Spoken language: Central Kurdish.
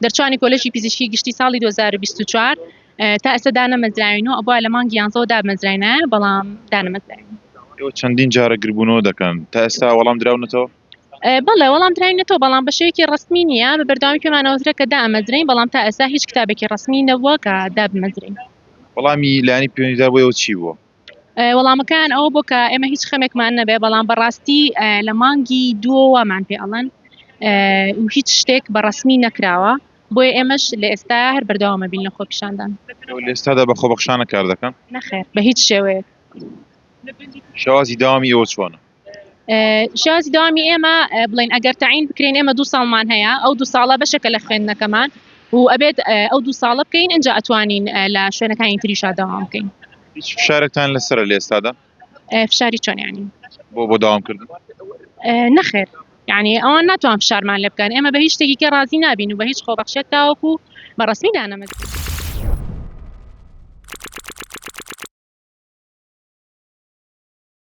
دەرچوانی کۆلێژی پزیشکی گشتی ساڵی 2024 تا ئێستا دانەمەزراوین و ئەوە لە مانگی 11 دامەزراینە بەڵام دانەمەزراین. ئێوە چەندین جارە گربوونەوە دەکەن تا ئێستا وەڵام دراونەتەوە؟ بەڵێ وەڵام دراینێتەوە بەڵام بە شێوەیەکی ڕسمی نییە بە بەردەوامی پێمانەوەترە کە دامەزرین بەڵام تا ئێستا هیچ کتابێکی ڕسمی نەبووە کە دابمەزرین. وەڵامی لایەنی پەیوەندیدار بۆ ئێوە چی بووە؟ وەڵامەکان ئەوە بوو کە ئێمە هیچ خەمێکمان نەبێ بەڵام بەڕاستی لە مانگی دووەمان پێ ئەڵەن و هیچ شتێک بە ڕسمی نەکراوە بۆیە ئێمەش لە ئێستا هەر بەردەوامە بین لە خۆپیشاندان. لە ئێستادا بە خۆبەخشانە کار دەکەن؟ نەخێر بە هیچ شێوەیەک. شێوازی داوامی ئێوە چۆنە؟ شێوازی داوامی ئێمە بڵێن ئەگەر تەعین بکرێن ئێمە 2 ساڵمان هەیە ئەو 2 ساڵە بەشێکە لە خوێندنەکەمان و ئەبێت ئەو 2 ساڵە بکەین ئەنجا ئەتوانین لە شوێنەکانی تریشا داوام بکەین. هیچ فشارێکتان لەسەرە لە ئێستادا؟ فشاری چۆن یانی؟ بۆ داوامکردن؟ نەخێر یعنی ئەوان ناتوان فشارمان لێ بکەن ئێمە بە هیچ شتێکی کە ڕازی نابین و بە هیچ خۆبەخشێک تاوەکو بە ڕسمی دانەمەزرین.